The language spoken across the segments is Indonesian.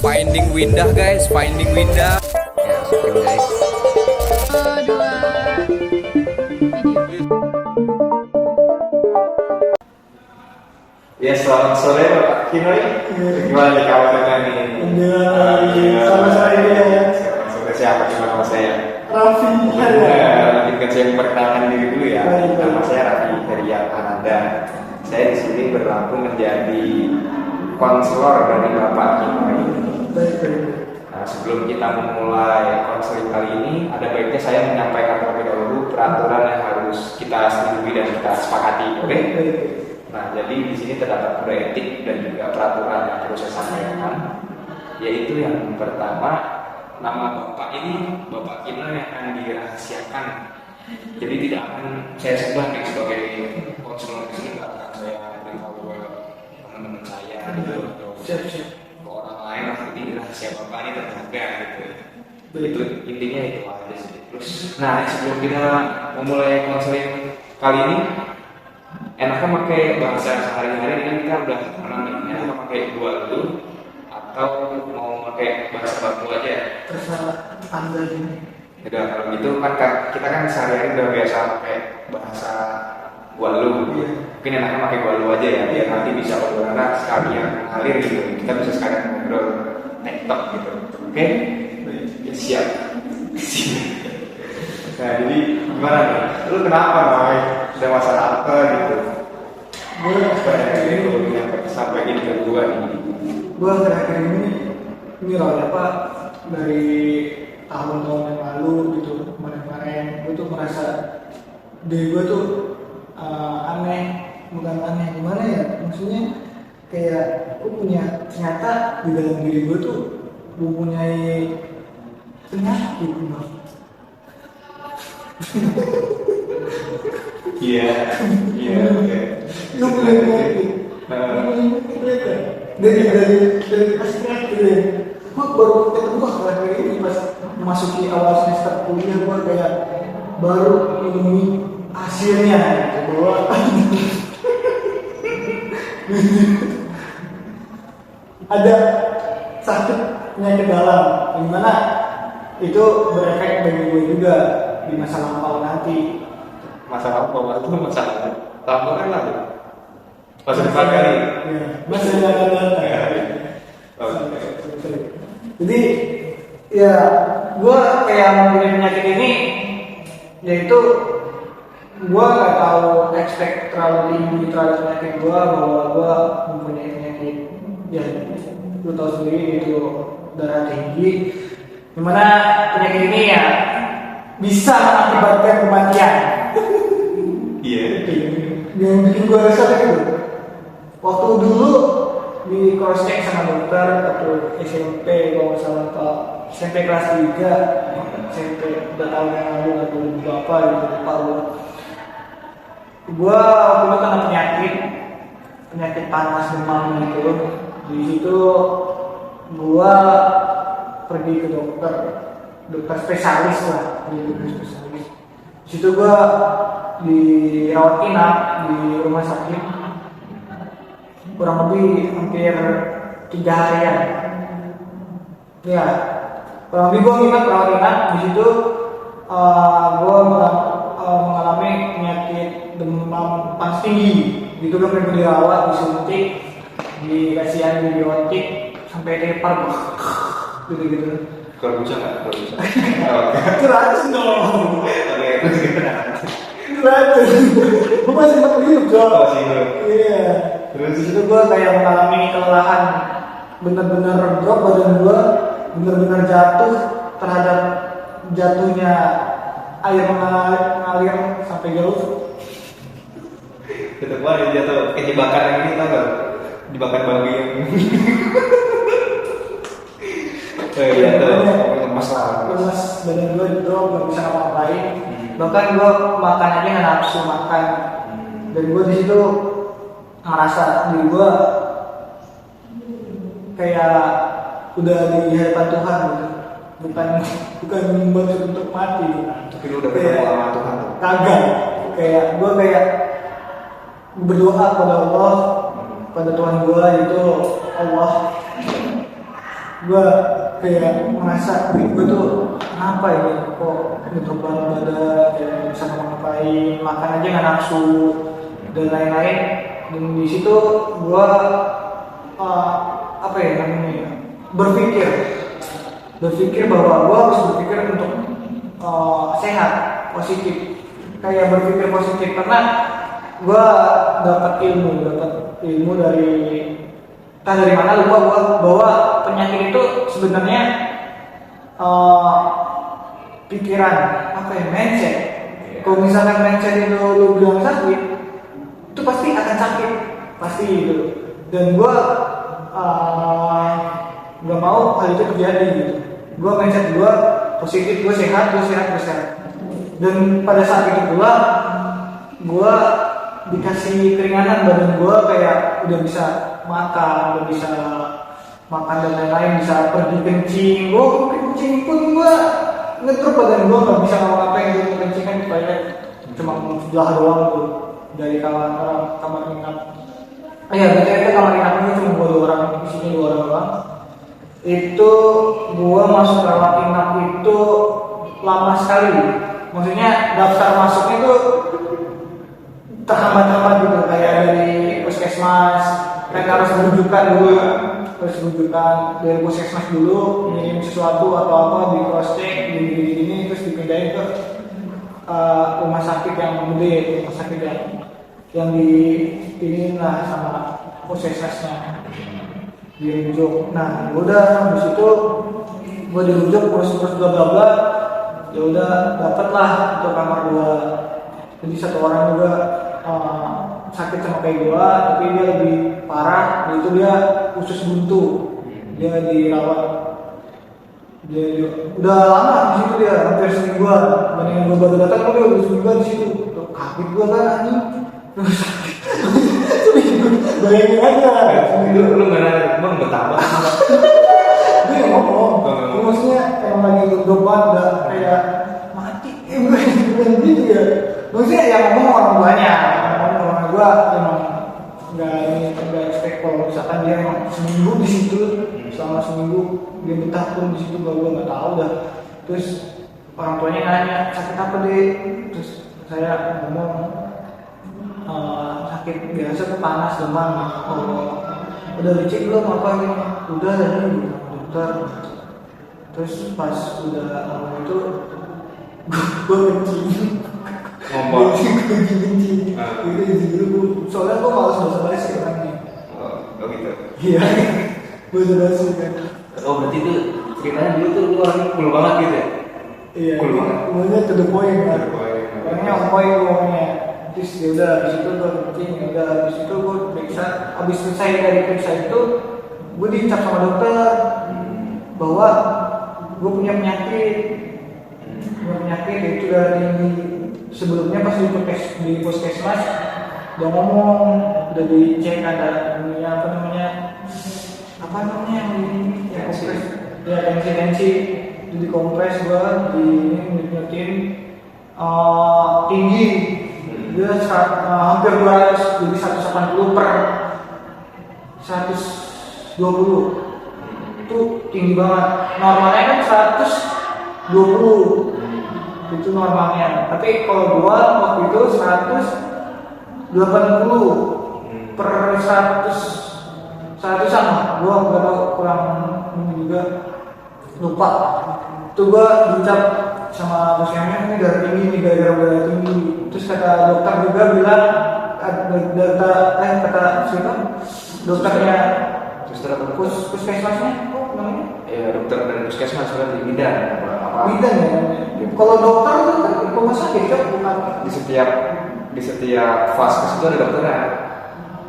Finding Windah guys, Finding Windah. Ya, spill guys. Dua video. Ya, selamat sore Bapak Kinoy. Gimana nih kabarnya nih? Sama saya ya. Selamat sore, siapa nama saya? Raffi Lanjutkan saya memperkenalkan diri dulu ya. Baik. Nama saya Raffi Herian Ananda. Saya di sini berlaku menjadi konselor dari Bapak Kinoy. Baik. Nah, sebelum kita memulai konseling kali ini, ada baiknya saya menyampaikan terlebih dahulu peraturan yang harus kita setujui dan kita sepakati, oke? Nah, jadi di sini terdapat kode etik dan juga peraturan yang perlu saya sampaikan, yaitu yang pertama, nama Bapak ini, Bapak Kino yang akan dirahasiakan. Jadi tidak akan saya sebar nih sebagai konselor di sini, nggak akan saya beritahu ke teman-teman saya gitu, atau ke orang lain. Nanti rahasia Bapak ini terjaga gitu. Itu intinya itu aja sih. Terus, nah sebelum kita memulai konseling kali ini, enaknya pakai bahasa sehari-hari ini kan kita udah kenal nih. Enaknya pakai gua dulu atau mau pakai bahasa baku aja? Terserah Anda ini. Udah kalau gitu kan kita kan sehari-hari udah biasa pakai bahasa gua lu. Iya. Mungkin enaknya pakai gua lu aja ya, biar nanti bisa obrolan sekalian ngalir gitu. Kita bisa sekalian ngobrol TikTok gitu. Oke? Ya, siap. Nah jadi gimana nih? Lu kenapa Noy? Ada masalah apa gitu? Gue Ini yang sampaikan ke gua nih. akhir-akhir ini apa dari tahun-tahun yang lalu gitu, kemarin-kemarin gue tuh merasa diri gue tuh aneh, bukan aneh gimana ya, maksudnya kayak gue punya, ternyata di dalam diri gue tuh mempunyai penyakit gitu. Iya, oke. Gue punya penyakit. Dari pas terakhir gue baru ketemu akhir ini pas memasuki awal semester kuliah, gue kayak baru menemui hasilnya gitu, bahwa ada sakit penyakit dalam, dimana itu berefek bagi gue juga di masa lampau nanti. Masalah apa? Itu masalah lama kan lalu. Masa depan kali. Ya, masa depan Jadi ya gue kayak mempunyai penyakit ini, yaitu gue nggak tahu expect terlalu tinggi terhadap penyakit gue, bahwa gue mempunyai penyakit ya lu tahu sendiri itu darah tinggi, dimana penyakit ini ya bisa mengakibatkan kematian. Iya. Yang bikin gue resah itu waktu dulu di cross check sama dokter waktu SMP, kalau nggak salah Pak, SMP kelas 3, SMP udah tahun yang lalu atau berapa gitu, lupa gue. Gue waktu itu kena penyakit panas demam gitu. Di situ gue pergi ke dokter spesialis lah, dokter spesialis. Di situ gue dirawat inap di rumah sakit kurang lebih hampir 3 harian. Ya, kurang lebih gue rawat inap di situ. Gue mengalami penyakit demam panas tinggi. Itu gue perlu dirawat, disuntik, dikasih antibiotik sampai tepar gitu. Kalau bisa nggak? Kalau bisa. Itu racun dong. Oke, terus gimana? Racun. Gue masih hidup dong. Masih hidup. Iya. Terus itu gue kayak mengalami kelelahan, benar-benar drop badan gue, benar-benar jatuh terhadap jatuhnya air mengalir sampai jauh. Tetap ada jatuh kejebakan yang ini, tau gak? Jebakan babi yang iya tuh, masalah. Lemas badan gue drop, gak bisa ngapa-ngapain. Bahkan gue makan aja nggak nafsu makan. Dan gue di situ merasa diri gue kayak udah di hadapan Tuhan gitu. Bukan membantu untuk mati. Tapi lu udah ketemu sama Tuhan tuh. Kagak. Kayak gue berdoa kepada Allah pada Tuhan gue itu Allah. Gue kayak merasa gue tuh kenapa ini kok ngedrop badan, kayak bisa ngapain, makan aja nggak nafsu dan lain-lain. Dan di situ gue apa ya namanya, berpikir bahwa gue harus berpikir untuk sehat, positif, kayak berpikir positif karena gue dapat ilmu dari mana lupa gue bahwa penyakit itu sebenarnya pikiran, apa ya, mindset. Kalau misalkan mindset itu lu bilang sakit, itu pasti akan sakit, pasti gitu. Dan gue nggak mau hal itu terjadi gitu. Gue mindset gue positif, gue sehat. Dan pada saat itu pula gue dikasih keringanan, badan gue kayak udah bisa makan dan lain-lain, bisa pergi kencing. Gue kencing pun gue ngedrop, badan gue nggak bisa ngapa-ngapain. Gue kencing kan di toilet cuma sebelah doang tuh dari kamar inap. Itu kamar inapnya cuma gue 2 orang, isinya 2 orang doang. Itu gue masuk rawat inap itu lama sekali. Maksudnya daftar masuknya tuh terhambat gitu, kayak dari puskesmas kan harus rujukan dulu, dari puskesmas dulu ngirim sesuatu atau apa, di cross check gini terus dipindahin ke rumah sakit yang gede, rumah sakit yang di ini lah sama puskesmasnya dirujuk. Nah udah habis itu gue dirujuk terus bla bla bla, ya udah dapatlah untuk kamar 2. Jadi 1 orang juga sakit sama kayak gue, tapi dia lebih parah. Itu dia usus buntu, dia dirawat. Dia udah lama di situ, dia hampir semingguan. Bandingin gue baru datang, dia udah semingguan di situ. Kaget gue kan anjing. Bayangin aja. Lu nggak betapa. Dia ngomong, maksudnya emang lagi ngedoban, udah kayak mati. Bukan gitu ya. Maksudnya yang ngomong orang tuanya, orang gue emang nggak expect kalau misalkan dia emang seminggu di situ, selama seminggu dia betah pun di situ, gue nggak tahu dah. Terus orang tuanya nanya sakit apa deh, terus saya ngomong sakit biasa tuh panas, demam. Udah dicek belum apa ini? Udah tadi dokter. Terus pas udah ngomong itu gue kencing. Ngomong. Kencing. Itu soalnya gue malas basa-basi orangnya. Oh gitu. Iya. Basa-basi kan. Oh berarti itu ceritanya dulu tuh lu orangnya cool banget gitu ya? Iya. Cool banget. Ngomongnya to the point kan. Orangnya on point ngomongnya. Terus ya udah habis itu gue kencing, ya udah habis itu gue periksa. Habis selesai dari periksa itu gue dicap sama dokter bahwa gue punya penyakit itu dari sebelumnya pas di puskesmas udah ngomong, udah dicek ada apa namanya yang kompres ya, tensi itu dikompres, gue diingetin tinggi dia hampir 200, jadi 180 per 120 itu tinggi banget. Normalnya kan 120 itu normalnya, tapi kalau gua waktu itu 180 per 100 sama. Gua nggak tahu, kurang ini juga lupa. Itu gua dicap sama bosnya, ini darah tinggi, ini gara-gara tinggi. Terus kata dokter juga bilang, kata siapa? Dokternya puskesmasnya, namanya? Ya dokter dan puskesmas kan di bidan apa? Bidan ya. Kalau dokter itu kan rumah sakit kan, bukan? Di setiap vaskes itu ada dokternya.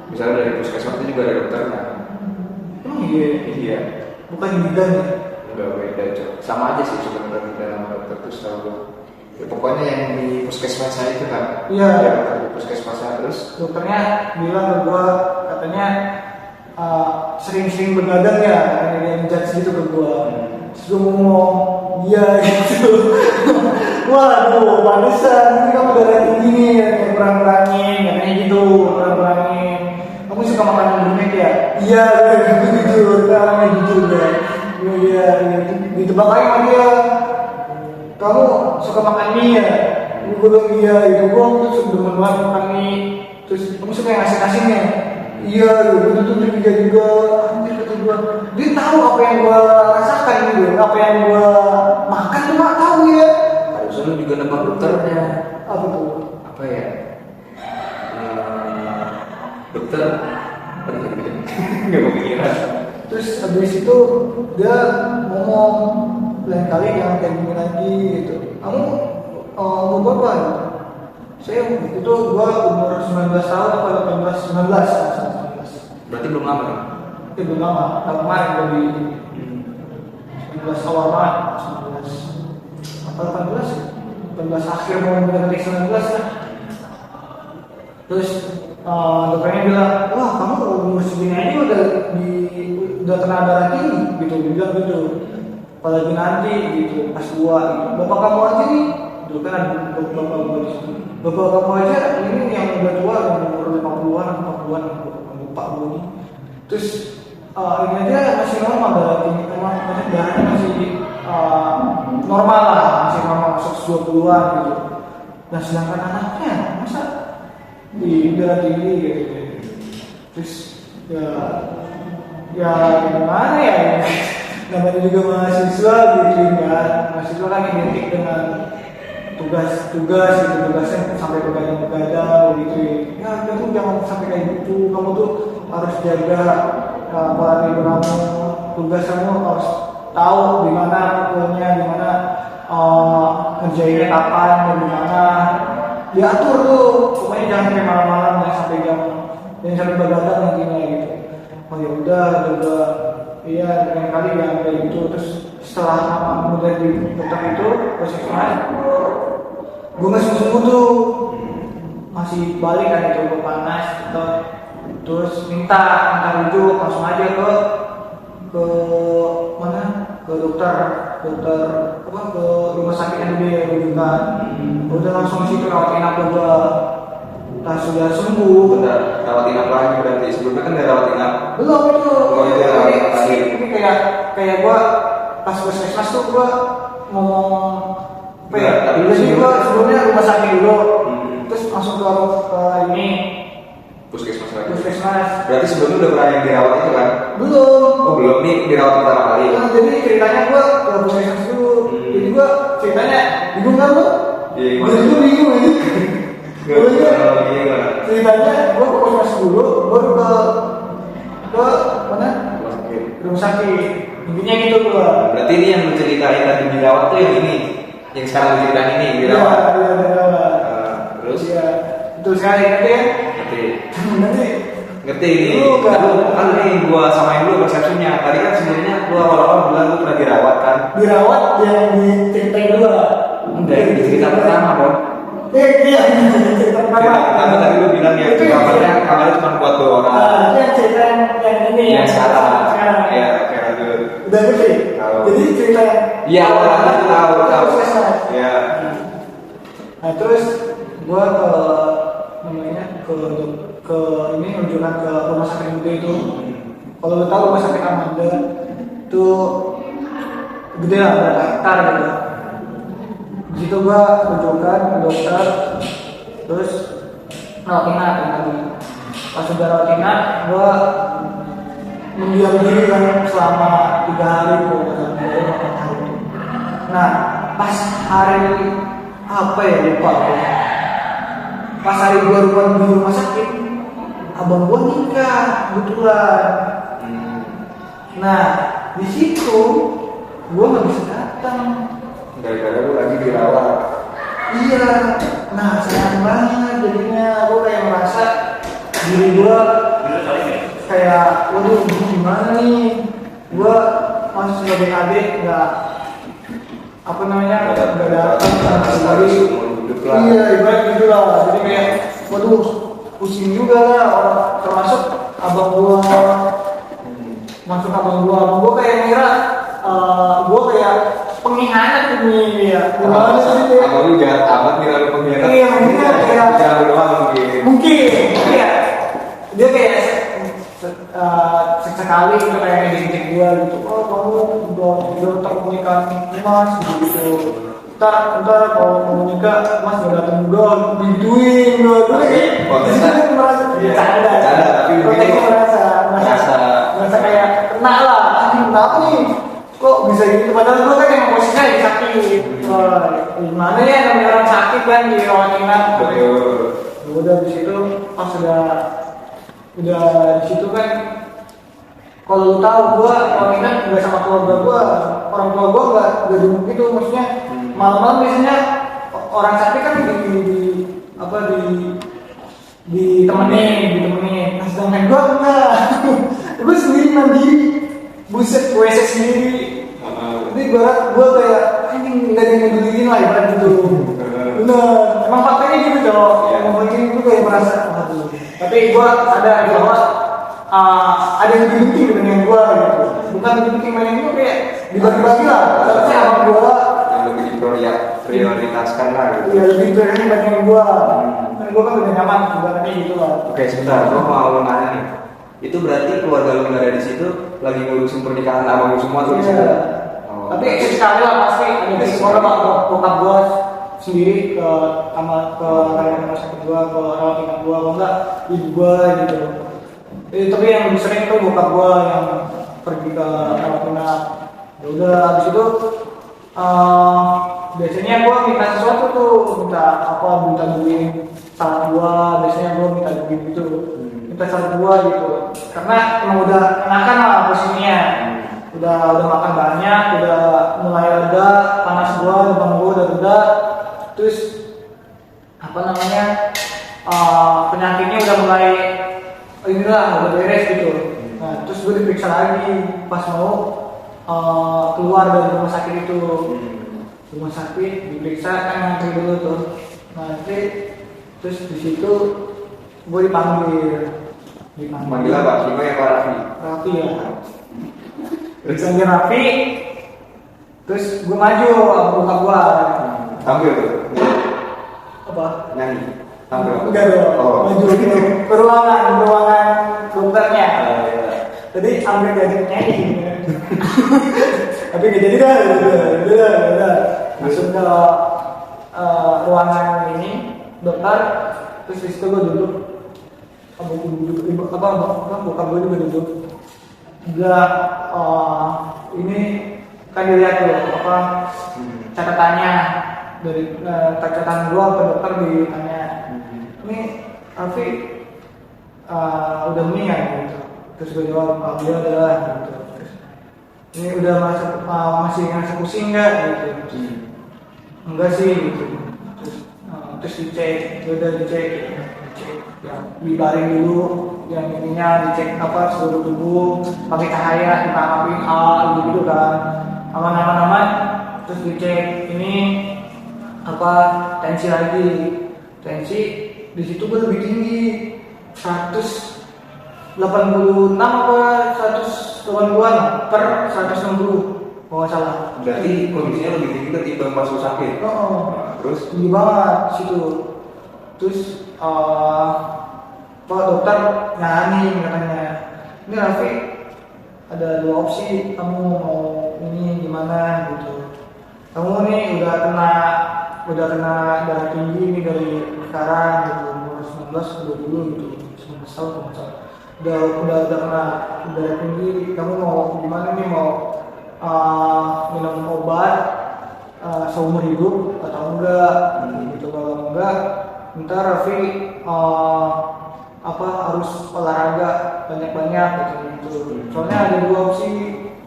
Misalnya dari puskesmas itu juga ada dokternya. Emang iya? Iya. Bukan bidan ya? Enggak beda, sama aja sih sebenarnya bidan sama dokter itu setahu. Ya, pokoknya yang di puskesmas saya itu kan. Iya. Ya, dokter di puskesmas saya terus. Dokternya bilang ke gua, katanya sering-sering begadang ya, katanya dia ngejudge gitu ke gua. Terus gua ngomong, iya gitu. Waduh, pantesan ini kamu darah tinggi nih, kurang-kurangin, katanya gitu, kurang-kurangin. kamu suka makan burmek ya? Iya, gue jujur, orangnya jujur ya. Iya, ditebak aja sama dia. Kamu suka makan mie ya? Gue bilang iya, itu gue tuh demen banget makan mie. Terus kamu suka yang asin-asinnya? Iya, gue tuh juga. Anjir kata gue, dia tahu apa yang gue rasakan gitu, apa yang gue makan tuh nggak tahu ya. Harusnya lu juga nebak dokternya. Apa tuh? Apa ya? Dokter. Nggak kepikiran. Terus habis itu dia ngomong lain kali jangan kayak gini lagi gitu. Kamu umur berapa? Gitu? Saya itu gua umur 19 tahun atau 18, 19. Berarti belum lama kan? Belum lama, tahun kemarin lebih 19 awal banget, 19 apa 18 akhir mau mendekati 19 lah. Terus dokternya bilang, wah kamu umur segini aja udah kena darah tinggi gitu, dia bilang gitu. Apalagi nanti gitu, pas tua gitu. Bapak kamu aja nih, itu kan ada bapak kamu di sini. Bapak kamu aja ini yang udah tua, yang umur 50-an, 40-an, lupa gue nih. Terus ini aja masih normal darah tinggi, emang masih darahnya masih normal lah, masih normal masuk 20-an gitu. Nah sedangkan anaknya masa di darah tinggi gitu. Terus ya gimana ya? Namanya juga mahasiswa gitu kan. Mahasiswa kan identik dengan tugas gitu, tugasnya sampai begadang gitu ya. Kamu jangan sampai kayak gitu. Kamu tuh harus jaga pola tidur kamu. Tugas kamu harus tahu di mana pukulnya, di mana kerjanya kapan, dan di mana diatur tuh. Pokoknya jangan sampai malam-malam, jangan sampai begadang nantinya gitu. Oh ya udah juga. Iya, dengan kali yang kayak gitu. Terus setelah kemudian di dokter itu puskesmas, gue masih sembuh tuh, masih balik kan itu gue panas gitu. Terus minta rujuk langsung aja ke mana? Ke dokter apa? Ke rumah sakit yang dia rujukan. Udah langsung situ rawat inap gue. Nah sudah sembuh. Bentar, rawat inap lagi berarti. Sebelumnya kan udah rawat inap. Belum itu. Oh itu rawat inap. Ini kayak gua pas puskesmas tuh gua ngomong jadi gua sebelumnya rumah sakit dulu. Terus langsung ke ini Puskesmas lagi. Puskesmas. Berarti sebelumnya udah pernah yang dirawat itu kan? Belum. Oh belum, nih dirawat pertama kali. Nah, jadi ceritanya gua ke puskesmas dulu. Jadi gua ceritanya bingung kan lu? Iya. Gua juga bingung ini. Gimana? Ceritanya gua ke puskesmas dulu, baru ke mana? Rumah sakit. Intinya gitu gua. Berarti ini yang lu ceritain tadi dirawat tuh yang ini, yang sekarang lu ceritain ini dirawat. Iya, dirawat. Terus? Iya. Betul sekali, ngerti ya? Ngerti ini. Kan nih gua samain dulu persepsinya. Tadi kan sebelumnya gua awal-awal bilang lu pernah dirawat kan? Dirawat yang diceritain dulu lah. Enggak, yang cerita pertama dong. Iya, cerita pertama. Tadi lu bilang ya kamarnya cuma buat 2 orang. Itu yang cerita yang ini Yang sekarang. Ya, oke lanjut. Udah ngerti? Tahu. Jadi cerita yang Iya, orang tahu. puskesmas. Ya. Nah terus gua ke ini rujukan ke rumah sakit gede itu. Kalau lo tahu rumah sakit Amanda itu gede lah, berapa hektar gitu. Di situ gua rujukan ke dokter, terus rawat inap tadi. Pas sudah rawat inap, gua mendiam diri kan selama 3 hari tuh, 4 hari. Nah pas hari apa ya lupa aku. Pas hari gua di rumah sakit, abang gua nikah kebetulan. Nah di situ gua nggak bisa datang. Gara-gara lu lagi dirawat. Iya. Nah sayang banget jadinya. Gua kayak merasa diri gua kayak, waduh gimana nih? Gua masih sebagai adik nggak apa namanya nggak datang sekali. Iya, ibarat gitu lah. Jadi kayak, waduh, pusing juga lah. Termasuk abang gua, abang gua kayak ngira, gua kayak pengkhianat ini ya. Gimana sih? Abang lu jahat amat ngira lu pengkhianat. Iya, mungkin kayak jangan doang mungkin. Mungkin, iya. Dia kayak sekali itu kayak ngejek gue gitu, oh kamu udah terkomunikasi mas gitu, ntar kalau mau nikah mas gak datang juga digituin gue tuh kayak merasa bercanda tapi begini merasa kayak kena lah, kenapa nih kok bisa gitu, padahal gue kan yang posisinya lagi sakit. Gimana ya namanya orang sakit kan di rawat inap. Udah di situ pas udah di situ kan, kalau lu tahu gue rawat inap nggak sama keluarga gue, orang tua gue nggak duduk gitu, maksudnya malam-malam biasanya orang sakit kan ditemenin. Nah, sedangkan gue enggak, gue sendiri mandiri, buset WC sendiri. Jadi gue kayak ini nggak ada yang ngedudukin lah ibarat gitu. Bener, emang faktanya gitu dong. Emang begini gue kayak merasa waduh. Tapi gue sadar bahwa ada yang dudukin dengan gue gitu. Bukan dudukin main itu kayak dibagi-bagi lah. Harusnya abang gue yang lebih prioritaskan lah gitu. Iya, lebih prioritaskan bagian gue. Kan gue kan udah nyaman juga tadi gitu lah. Oke, sebentar, gue mau nanya nih. Itu berarti keluarga lu nggak ada di situ, lagi ngurusin pernikahan abang lu semua tuh di situ. Tapi sekali lah pasti ada di sekolah bokap gue sendiri ke rumah sakit gue, ke rawat inap gue, kalau enggak ibu gue gitu. Tapi yang lebih sering tuh bokap gue yang pergi ke rawat inap. Ya udah abis itu biasanya gue minta sesuatu tuh, minta duit salat gue, biasanya gue minta duit gitu, minta salat gue gitu, karena emang udah enakan lah posisinya. Udah makan banyak, udah mulai reda, panas gua, demam gua udah reda, terus penyakitnya udah mulai udah beres gitu. Nah, terus gua diperiksa lagi pas mau keluar dari rumah sakit itu. Rumah sakit diperiksa kan ngantri dulu tuh, ngantri, terus di situ gua dipanggil apa? Kimo ya Pak Raffi? Raffi ya. Lagi rapi, terus gue maju sama bokap gue. Tampil tuh? Apa? Nyanyi? Tampil? Enggak dong, maju gitu ke ruangan dokternya. Jadi ambil gadget nyanyi tapi gak jadi udah masuk ke ruangan ini dokter, terus disitu gue duduk, bokap gue juga duduk. Udah ini kan dilihat tuh catatannya dari catatan gua ke dokter ditanya, ini Alfi udah meninggal gitu. Terus gue jawab alhamdulillah adalah gitu. Terus, ini udah masih ngerasa pusing nggak gitu? Enggak sih gitu. Terus dicek, udah dicek ya, dibaring dulu, yang ininya dicek seluruh tubuh pakai cahaya, ditangkapin gitu kan, aman, terus dicek ini tensi lagi, tensi di situ gue lebih tinggi 186 apa 180-an per 160 kalau nggak salah. Berarti kondisinya lebih tinggi ketimbang masuk sakit. Terus tinggi banget situ. Terus dokter nyaranin katanya, ini Raffi ada 2 opsi, kamu mau ini gimana gitu. Kamu nih udah kena darah tinggi ini dari sekarang gitu, umur 19 gitu, 19 tahun udah kena darah tinggi. Kamu mau gimana nih, mau minum obat seumur hidup atau enggak gitu. Kalau enggak ntar Raffi harus olahraga banyak-banyak gitu. Soalnya ada 2 opsi,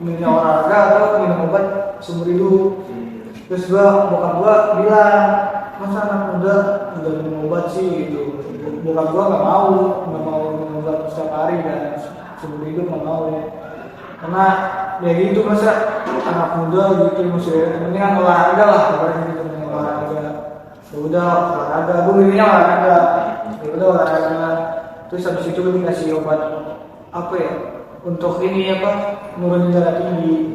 minum olahraga atau minum obat seumur hidup. Terus bokap gua bilang, masa anak muda udah minum obat sih gitu. Bokap gua nggak mau minum obat setiap hari dan seumur hidup nggak mau, karena ya gitu, masa anak muda gitu masih mendingan olahraga lah, gitu, mendingan olahraga. Ya udah olahraga, gua milihnya olahraga. Ya udah olahraga. Terus habis itu gue dikasih obat untuk ini nurunin darah tinggi.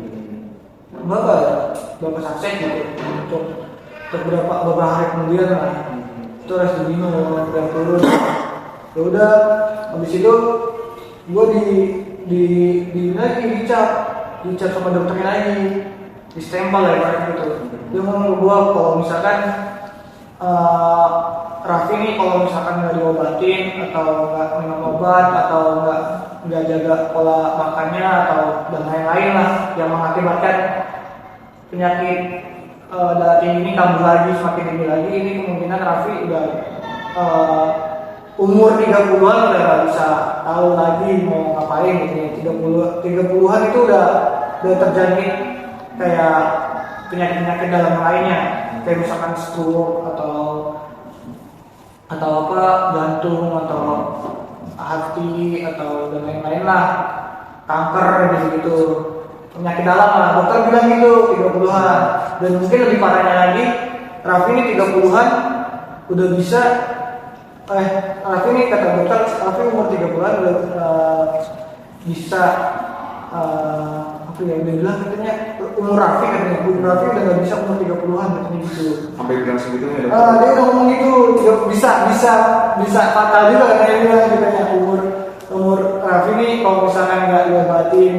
Berapa saset gitu untuk beberapa hari kemudian lah. Itu harus diminum udah turun. Ya udah habis itu gue dicap sama dokternya lagi, distempel ya ibaratnya gitu. Dia ngomong ke gua kalau misalkan Raffi nih kalau misalkan nggak diobatin atau nggak minum obat atau nggak jaga pola makannya atau dan lain-lain lah yang mengakibatkan penyakit darah tinggi ini kambuh lagi semakin tinggi lagi, ini kemungkinan Raffi udah umur 30-an udah nggak bisa tahu lagi mau ngapain gitu ya. 30-an itu udah terjadi kayak penyakit dalam lainnya kayak misalkan stroke atau apa jantung atau hati atau dan lain-lain lah, kanker gitu penyakit dalam lah dokter bilang gitu 30-an. Dan mungkin lebih parahnya lagi Raffi ini 30-an udah bisa Raffi ini kata dokter Raffi umur 30-an udah bisa apa ya udah bilang katanya umur Raffi udah nggak bisa umur 30-an katanya gitu. Sampai bilang segitu ya? Dia udah ngomong gitu bisa fatal juga katanya bilang katanya umur Raffi ini kalau misalkan nggak diobatin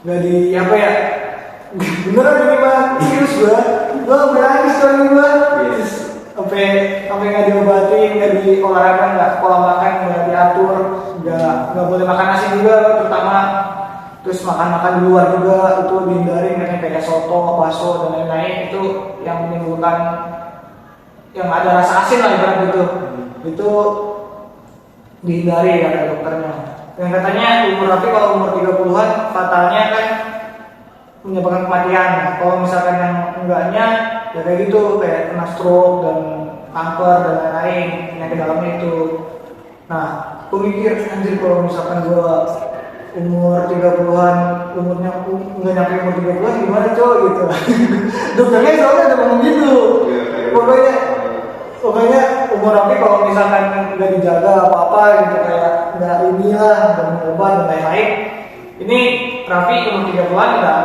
nggak di apa ya beneran ini mah serius gua berani sekali gua sampai nggak diobatin nggak di olahraga nggak pola makan nggak diatur nggak boleh makan nasi juga terutama. Terus makan di luar juga itu dihindarin katanya kayak soto, bakso dan lain-lain itu yang menimbulkan yang ada rasa asin lah ibarat gitu. Itu dihindari kata dokternya. Yang katanya umur Raffi kalau umur 30-an fatalnya kan menyebabkan kematian. Kalau misalkan yang enggaknya ya kayak gitu kayak kena stroke dan kanker dan lain-lain penyakit dalamnya itu. Nah, aku mikir anjir kalau misalkan gua umur 30-an, umurnya nggak nyampe umur 30-an gimana cowok gitu. Dokternya soalnya udah ngomong gitu. Pokoknya umur Raffi kalau misalkan nggak dijaga apa-apa gitu kayak nggak inilah, nggak minum obat dan lain-lain. Ini Raffi umur 30-an udah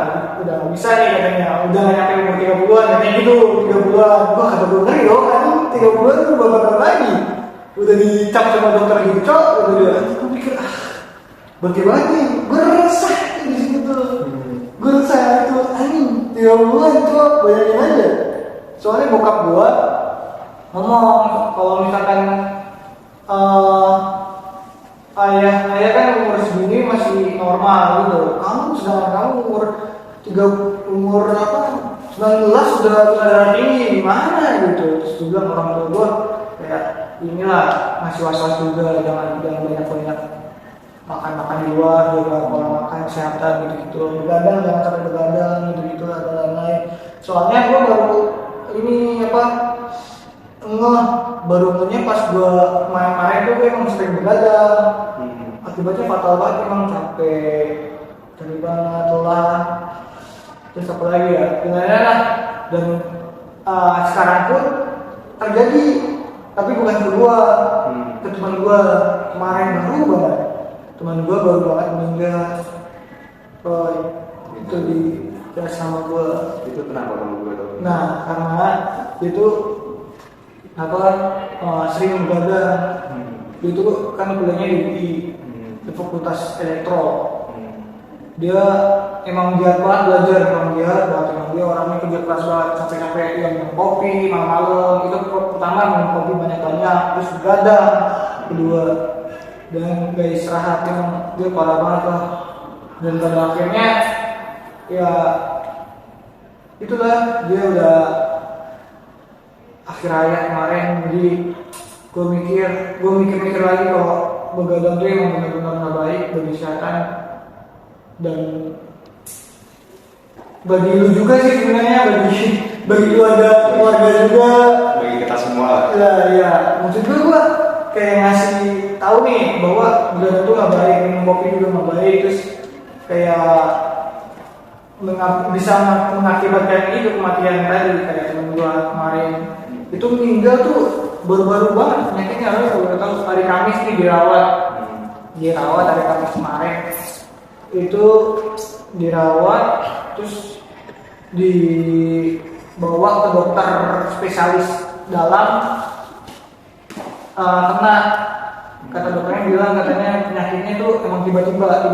nggak bisa nih katanya, udah nggak nyampe umur 30-an katanya gitu, 30-an. Wah kata dokter yo kan 30-an itu berapa lagi? Udah dicap sama dokter gitu cowok, udah aku pikir bagaimana nih, gue resah di situ, gue resah itu, anjing, 30-an tuh bayangin aja. Soalnya bokap gue ngomong kalau misalkan ayah kan umur segini masih normal gitu, sedangkan kamu umur 19 sudah darah tinggi gimana gitu. Terus juga orang tua gue kayak inilah masih was-was juga jangan banyak makan di luar, juga pola makan kesehatan gitu-gitu, begadang jangan sampai begadang gitu-gitu dan lain-lain. Soalnya gue baru ngehnya pas gue main-main tuh gue emang sering begadang. Akibatnya fatal banget, emang capek, capek banget, lelah. Terus apa lagi ya, lah. Dan sekarang pun terjadi, tapi bukan ke gue, ke teman gue kemarin baru banget. Teman gue baru banget meninggal. Itu di kelas sama gue. Itu kenapa teman gue tuh? Nah, karena itu sering begadang. Dia itu kan kuliahnya di Fakultas Elektro. Dia emang giat banget belajar, emang dia orangnya kerja keras banget, sampai yang minum kopi malam-malam. Itu pertama minum kopi banyak-banyak, terus begadang kedua. Dan gak istirahat, emang dia parah banget lah. Dan pada akhirnya ya itulah dia udah akhir hayat kemarin. Jadi gue mikir lagi kalau begadang tuh emang benar-benar gak baik bagi kesehatan dan bagi lu juga sih sebenarnya, bagi keluarga juga, bagi kita semua. Ya maksud gue kayak ngasih tahu nih bahwa begadang tuh gak baik, minum kopi juga gak baik, terus kayak bisa mengakibatkan itu kematian tadi. Kayak temen gue kemarin itu meninggal tuh baru-baru banget penyakitnya. Kalau udah tahu hari Kamis nih dirawat hari Kamis kemarin itu dirawat, terus dibawa ke dokter spesialis dalam, kena kata dokternya bilang katanya penyakitnya itu emang tiba-tiba ada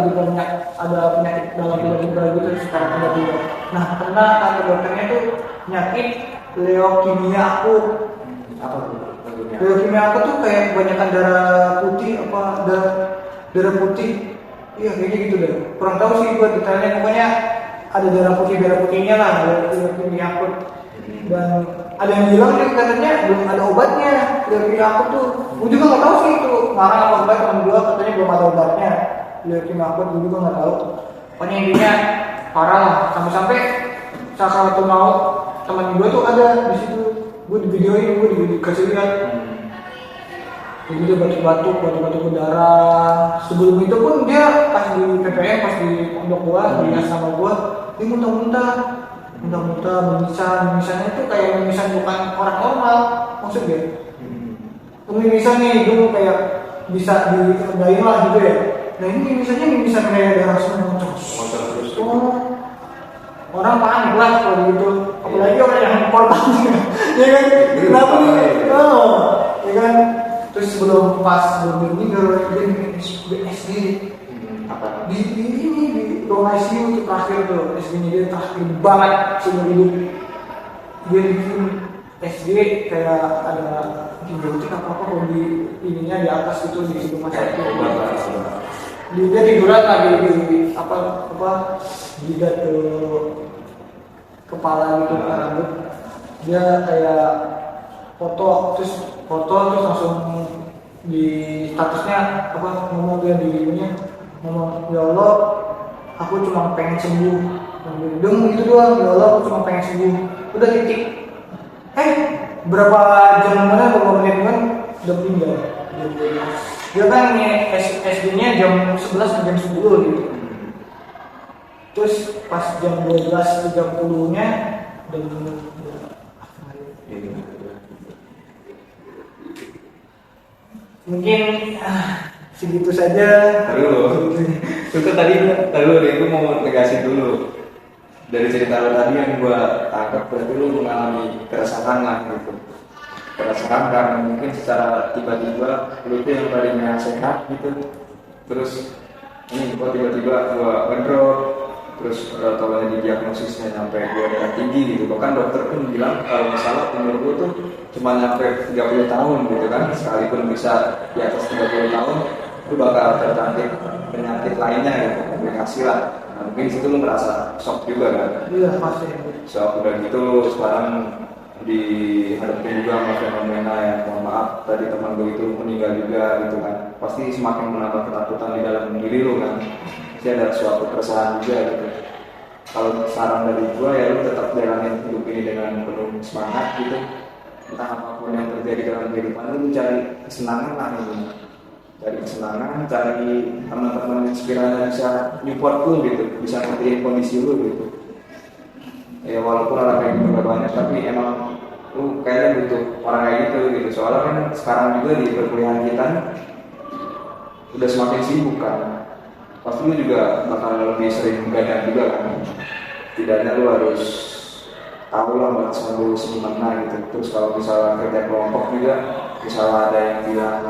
penyakit dalam tiba-tiba gitu secara tiba-tiba. Nah karena kata dokternya itu penyakit leukemia akut. Apa tuh? Leukemia akut tuh kayak kebanyakan darah putih darah putih. Iya kayaknya gitu deh. Kurang tahu sih buat detailnya, pokoknya ada darah putihnya lah, leukemia akut. Dan ada yang bilang nih katanya belum ada obatnya leukemia akut tuh. Gue juga nggak tahu sih itu ngarang apa enggak, teman gue katanya belum ada obatnya leukemia akut, gue juga nggak tahu. Pokoknya intinya parah lah, sampai salah satu mau teman gue tuh ada di situ, gue di videoin, gue dikasih lihat. Jadi dia batuk berdarah. Sebelum itu pun dia pas di PPM, pas di pondok gua, dia sama gua, dia muntah-muntah, mimisannya tuh kayak mimisan bukan orang normal, maksudnya. Mimisan nih dulu kayak bisa direndahin lah gitu ya. Nah ini mimisan kayak darah semua terus. Orang panik lah kalau gitu, apalagi orang yang korbannya, ya kan? Kenapa nih? Ya kan? Terus sebelum meninggal dia BSD Apa? di ruang ICU itu terakhir tuh, SD-nya dia terakhir banget seumur hidup. Dia bikin SD kayak ada hidrotik apa kalau di ininya di atas itu di rumah sakit. Dia tiduran lagi di apa jidat ke kepala gitu kan rambut. Dia kayak foto terus langsung di statusnya ngomong dia di ininya, ngomong ya Allah aku cuma pengen sembuh, gitu doang, ya Allah aku cuma pengen sembuh, udah titik. Berapa menit kan udah meninggal. Dia kan SD-nya jam 11 sampai jam 10 gitu. Terus pas jam 12.30-nya udah meninggal. Mungkin segitu saja. Itu tadi itu mau negasin dulu. Dari cerita lo tadi yang gua tangkap, berarti lu mengalami keresahan lah gitu. Keresahan karena mungkin secara tiba-tiba lu tuh yang tadinya sehat gitu, terus ini gua tiba-tiba gua ngedrop, terus tolong didiagnosisnya sampai gua darah tinggi gitu. Bahkan dokter pun bilang kalau misalnya umur gua tuh cuma sampai 30 tahun gitu kan, sekalipun bisa di atas 30 tahun itu bakal terjangkit penyakit lainnya gitu, komplikasi lah. Nah, mungkin situ lu merasa shock juga kan? Iya pasti. Shock udah gitu sekarang dihadapin juga sama fenomena yang mohon maaf tadi teman gue itu meninggal juga gitu kan, pasti semakin menambah ketakutan di dalam diri lu kan, pasti ada suatu keresahan juga gitu. Kalau saran dari gue ya lu tetap jalanin hidup ini dengan penuh semangat gitu, entah apapun yang terjadi dalam kehidupan lu cari kesenangan lah gitu. Cari kesenangan, cari teman-teman yang sekiranya bisa support lu gitu, bisa ngertiin kondisi lu gitu. Ya walaupun orang kayak gitu gak banyak, tapi emang lu kayaknya butuh orang kayak gitu. Soalnya kan sekarang juga di perkuliahan kita udah semakin sibuk kan, pasti lu juga bakal lebih sering begadang juga kan. Tidaknya lu harus tahu lah batasan lu segimana gitu. Terus kalau misalnya kerja kelompok juga, misalnya ada yang bilang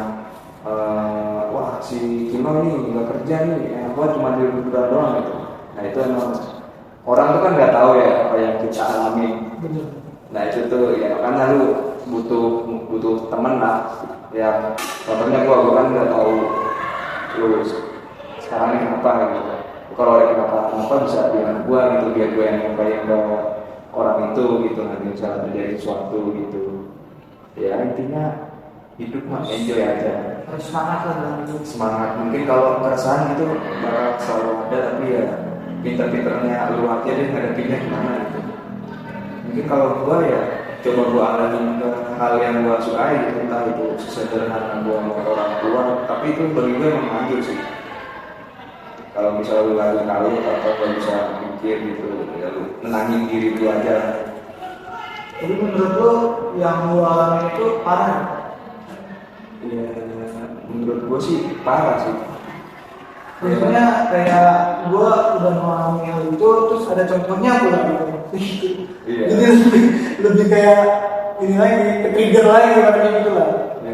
wah si Kimal nih nggak kerja nih, gua cuma di liburan doang gitu. Nah itu emang orang tuh kan nggak tahu ya apa yang kita alami. Nah itu tuh ya makanya lu butuh teman lah. Ya contohnya gua kan nggak tahu lu sekarang ini kenapa gitu. Kalau ada kenapa bisa bilang gua gitu, biar gua yang nyampein ke orang itu gitu, nanti misalnya terjadi sesuatu gitu. Ya intinya hidup mah enjoy aja. Harus semangat lah dalam hidup. Semangat. Mungkin kalau keresahan gitu bakal selalu ada, tapi ya pinter-pinternya lu aja deh ngadepinnya gimana gitu. Mungkin kalau gua ya coba gua alamin ke hal yang gua sukai gitu, entah itu sesederhana gua mau orang tua, tapi itu bagi gua emang manjur sih. Kalau misalnya lu lagi tahu atau gak bisa mikir gitu, ya lu menangin diri lu aja. Jadi menurut lo yang lo alami itu parah? Ya menurut gue sih parah sih. Misalnya kayak gue udah mengalami hal itu, terus ada contohnya pula gitu. Iya. Jadi lebih kayak ini lagi, ke trigger lagi katanya gitu lah. Ya,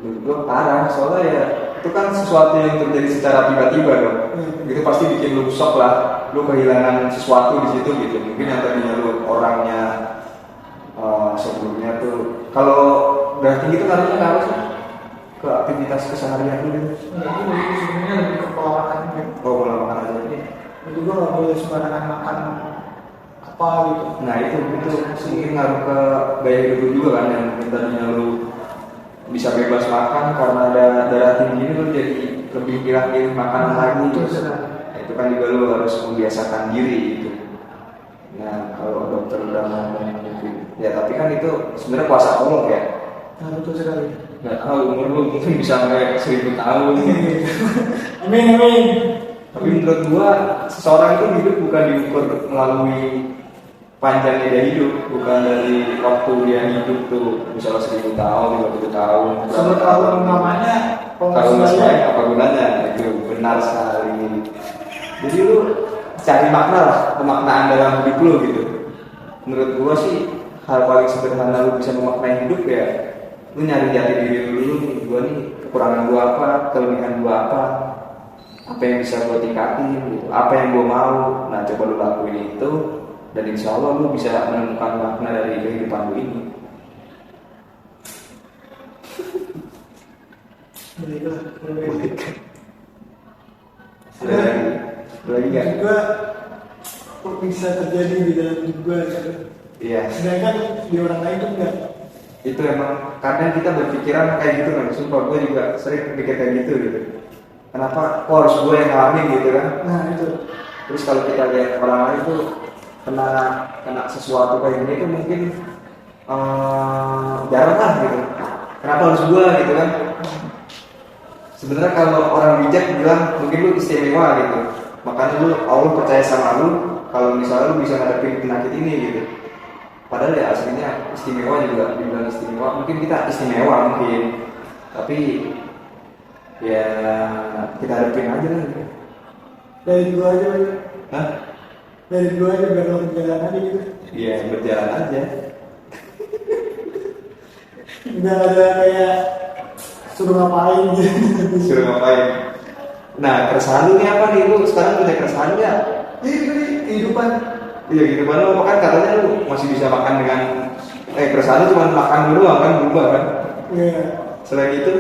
menurut gue parah, soalnya ya itu kan sesuatu yang terjadi secara tiba-tiba dong. Itu pasti bikin lu shock lah, lu kehilangan sesuatu di situ gitu. Mungkin yang tadinya lu orangnya sebelumnya tuh, kalau udah tinggi tuh ngaruhnya nggak apa sih ke aktivitas keseharian lu gitu? Nah, itu sebenarnya lebih ke pola makan ya. Oh, pola makan aja. Jadi gue nggak boleh sembarangan makan apa gitu. Nah itu mungkin ngaruh ke gaya hidup lu juga kan, yang mungkin tadinya lu bisa bebas makan karena ada darah tinggi ini, lu jadi lebih pilih makanan lagi. Nah, itu kan juga lu harus membiasakan diri gitu. Nah kalau dokter udah ngomong mungkin ya, tapi kan itu sebenarnya kuasa Allah ya. Nah, betul sekali. Nggak tahu umur lu mungkin bisa sampai 1000 tahun. Amin. Tapi menurut gua seseorang itu hidup bukan diukur melalui panjangnya dia hidup, bukan dari waktu dia hidup tuh misalnya 1000 tahun, 50 tahun. Kalau tahun namanya kalau masih baik apa gunanya? Itu benar sekali. Jadi lu cari makna lah, pemaknaan dalam hidup lu gitu. Menurut gua sih hal paling sederhana lu bisa memaknai hidup ya, lu nyari jati diri lu dulu nih. Gua nih kekurangan gua apa, kelebihan gua apa yang bisa gua tingkatin gitu, apa yang gua mau. Nah coba lu lakuin itu, dan insya Allah lu bisa menemukan makna dari kehidupan lu ini. Baiklah. Ada lagi nggak? Juga kok bisa terjadi di dalam hidup gue gitu. Iya. Sedangkan di orang lain tuh enggak. Itu emang kadang kita berpikiran kayak gitu kan. Sumpah gue juga sering berpikir kayak gitu. Kenapa kok harus gue yang ngalamin gitu kan? Nah itu. Terus kalau kita lihat orang lain tuh kena sesuatu kayak gini itu mungkin jarang lah gitu. Kenapa harus gue gitu kan? Sebenarnya kalau orang bijak bilang mungkin lu istimewa gitu. Makanya lu Allah percaya sama lu kalau misalnya lu bisa ngadepin penyakit ini gitu. Padahal ya aslinya istimewa juga dibilang istimewa. Mungkin kita istimewa mungkin, tapi ya kita hadapin aja lah gitu. Dari gua aja. Hah? Dari gua aja biar lo berjalan aja gitu. Iya berjalan aja. Nggak ada kayak suruh ngapain gitu. Suruh ngapain? Nah keresahan lu nih apa nih? Lu sekarang punya keresahan nggak? Ini kehidupan. Iya gitu kan, lu kan katanya lu masih bisa makan dengan keresahan lu cuma makan dulu kan berubah kan? Iya. Selain itu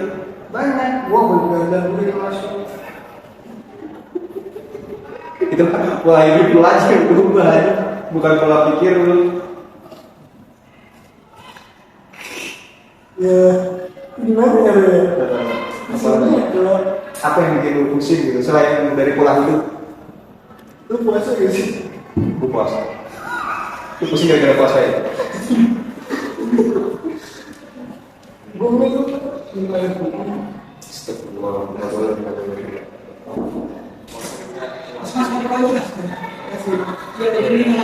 Banyak. Gua berjalan udah masuk. itu kan pola hidup lu aja yang berubah ya, bukan pola pikir lu. Ya gimana ya? Apa yang bikin lu pusing gitu selain dari pola hidup? Lu puasa gak sih? Lu puasa. Lu pusing gara-gara puasa ya? Gue itu gimana tuh? Astagfirullah, nggak boleh. Ya, ini